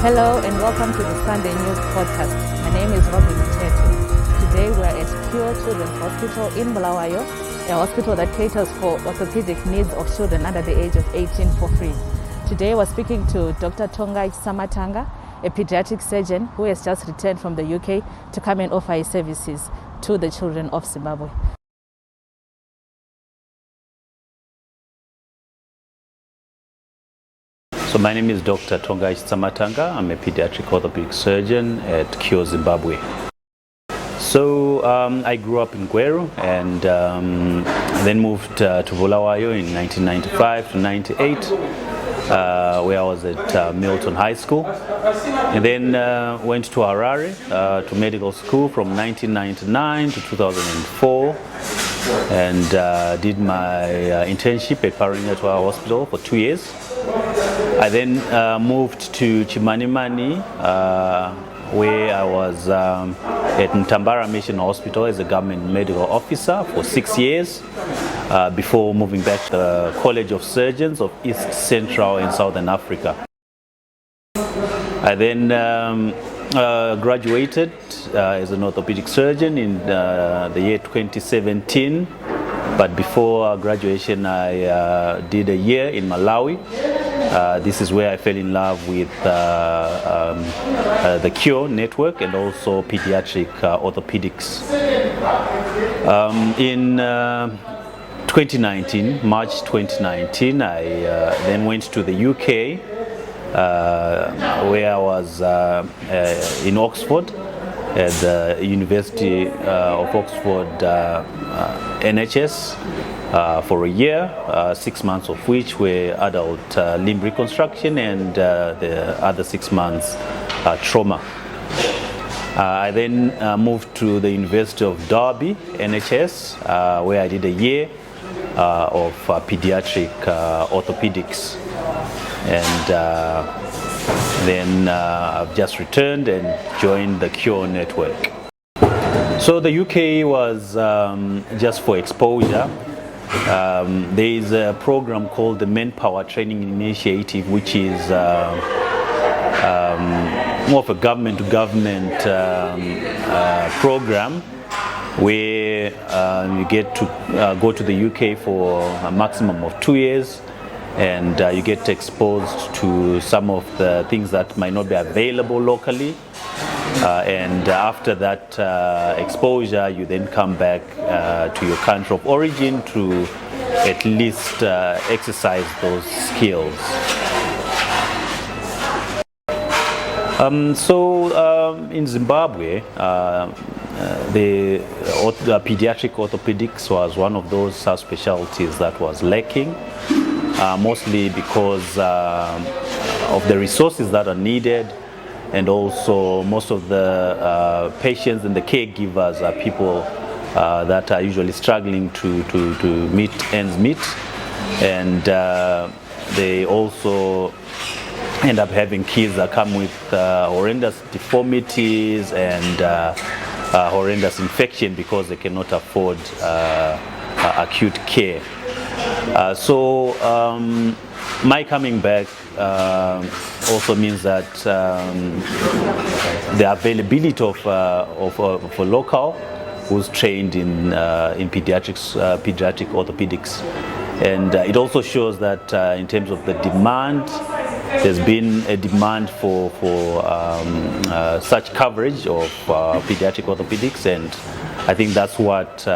Hello and welcome to the Sunday News Podcast. My name is Robin Mtetu. Today we are at Pure Children's Hospital in Bulawayo, a hospital that caters for orthopedic needs of children under the age of 18 for free. Today we're speaking to Dr. Tongai Chitsamatanga, a pediatric surgeon who has just returned from the UK to come and offer his services to the children of Zimbabwe. So my name is Dr. Tongai Chitsamatanga. I'm a pediatric orthopedic surgeon at Cure Zimbabwe. So I grew up in Gweru and then moved to Bulawayo in 1995 to 98, where I was at Milton High School. And then went to Harare to medical school from 1999 to 2004. And did my internship at Pediatric Hospital for 2 years. I then moved to Chimanimani, where I was at Mtambara Mission Hospital as a government medical officer for 6 years, before moving back to the College of Surgeons of East Central and Southern Africa. I then graduated as an orthopedic surgeon in the year 2017. But before graduation, I did a year in Malawi. This is where I fell in love with the Cure network and also pediatric orthopedics. In 2019, March 2019, I then went to the UK, where I was in Oxford at the University of Oxford NHS for a year, 6 months of which were adult limb reconstruction and the other 6 months trauma. I then moved to the University of Derby NHS, where I did a year of pediatric orthopedics, and then I've just returned and joined the Cure network. So the UK was just for exposure. There is a program called the Manpower Training Initiative, which is more of a government-to-government program, where you get to go to the UK for a maximum of 2 years, and you get exposed to some of the things that might not be available locally. And after that exposure, you then come back to your country of origin to at least exercise those skills. In Zimbabwe, the pediatric orthopedics was one of those subspecialties that was lacking, mostly because of the resources that are needed. And also most of the patients and the caregivers are people that are usually struggling to meet ends meet, and they also end up having kids that come with horrendous deformities and horrendous infection because they cannot afford acute care. My coming back also means that the availability of a local who's trained in pediatric orthopedics, and it also shows that in terms of the demand, there's been a demand for such coverage of pediatric orthopedics, and I think that's what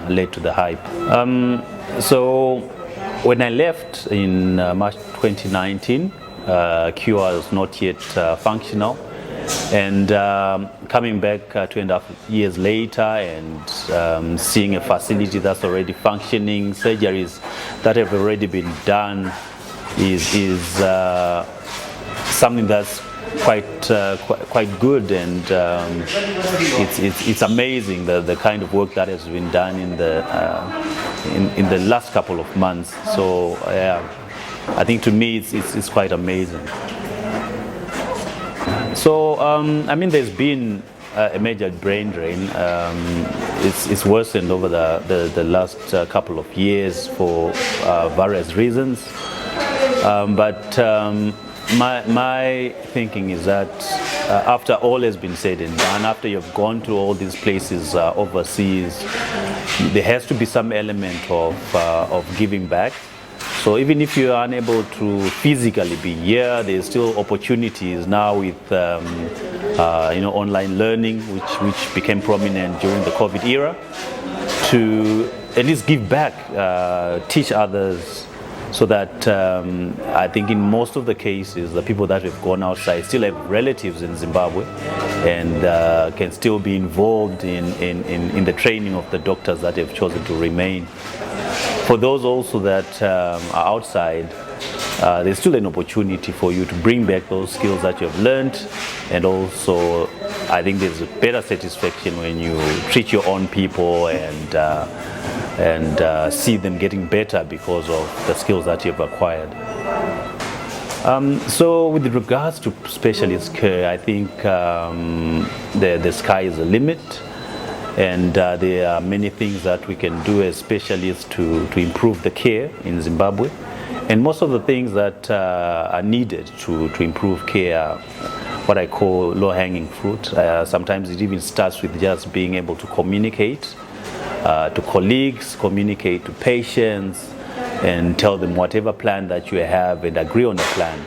led to the hype. When I left in March 2019, Cure was not yet functional, and coming back 2.5 years later and seeing a facility that's already functioning, surgeries that have already been done is something that's quite good, and it's amazing the kind of work that has been done in the last couple of months. So yeah, I think to me it's quite amazing. So there's been a major brain drain. It's worsened over the last couple of years for various reasons, but my thinking is that after all has been said and done, after you've gone to all these places overseas, there has to be some element of giving back. So even if you are unable to physically be here, there's still opportunities now with online learning, which became prominent during the COVID era, to at least give back, teach others, so that I think in most of the cases, the people that have gone outside still have relatives in Zimbabwe and can still be involved in the training of the doctors that have chosen to remain. For those also that are outside, there's still an opportunity for you to bring back those skills that you've learned, and also I think there's a better satisfaction when you treat your own people and see them getting better because of the skills that you've acquired. So with regards to specialist care, I think the sky is the limit, and there are many things that we can do as specialists to improve the care in Zimbabwe. And most of the things that are needed to improve care are what I call low-hanging fruit. Sometimes it even starts with just being able to communicate to colleagues, communicate to patients, and tell them whatever plan that you have and agree on a plan.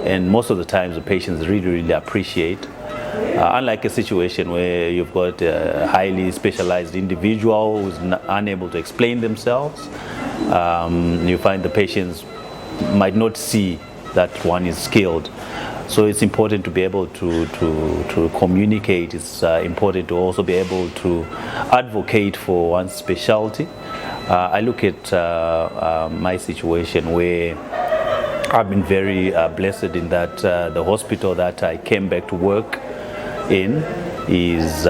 And most of the times the patients really appreciate. Unlike a situation where you've got a highly specialized individual who's unable to explain themselves, you find the patients might not see that one is skilled. So it's important to be able to communicate. It's important to also be able to advocate for one's specialty. I look at my situation where I've been very blessed in that the hospital that I came back to work in is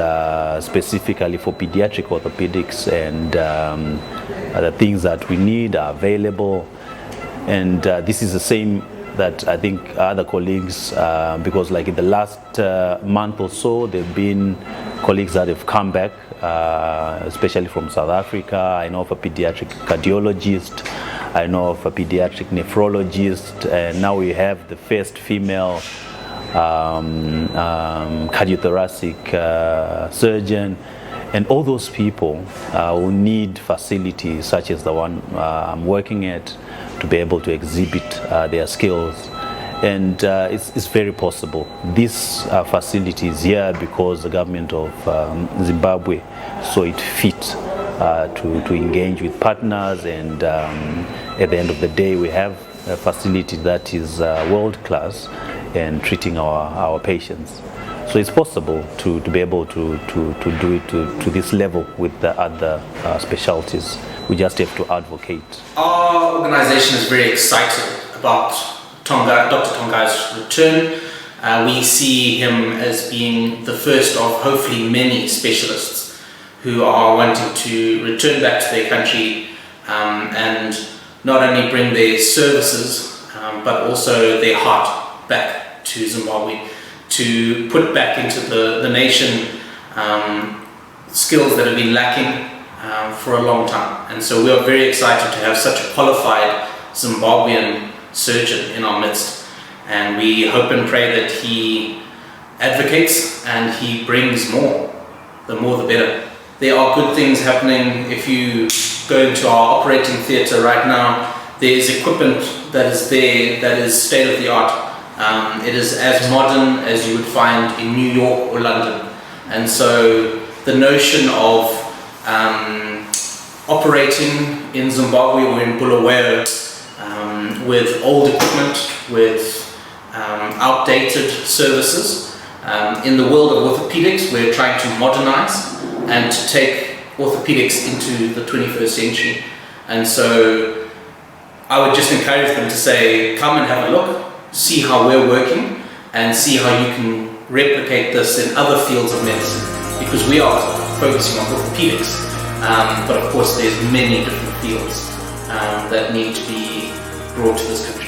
specifically for pediatric orthopedics, and the things that we need are available. And this is the same that I think other colleagues, because like in the last month or so, there have been colleagues that have come back, especially from South Africa. I know of a pediatric cardiologist, I know of a pediatric nephrologist, and now we have the first female cardiothoracic surgeon. And all those people will need facilities such as the one I'm working at to be able to exhibit their skills. And it's very possible. This facility is here because the government of Zimbabwe saw it fit to engage with partners, and at the end of the day we have a facility that is world-class and treating our patients. So it's possible to be able to do it to this level with the other specialties. We just have to advocate. Our organization is very excited about Dr. Tongai's return. We see him as being the first of hopefully many specialists who are wanting to return back to their country and not only bring their services but also their heart back to Zimbabwe, to put back into the nation skills that have been lacking for a long time. And so we are very excited to have such a qualified Zimbabwean surgeon in our midst, and we hope and pray that he advocates and he brings more. The more the better. There are good things happening. If you go into our operating theatre right now, there is equipment that is there that is state of the art. It is as modern as you would find in New York or London. And so the notion of operating in Zimbabwe or in Bulawayo with old equipment, with outdated services. In the world of orthopedics, we're trying to modernize and to take orthopedics into the 21st century. And so I would just encourage them to say, come and have a look, see how we're working, and see how you can replicate this in other fields of medicine, because we are focusing on orthopedics, but of course there's many different fields that need to be brought to this country.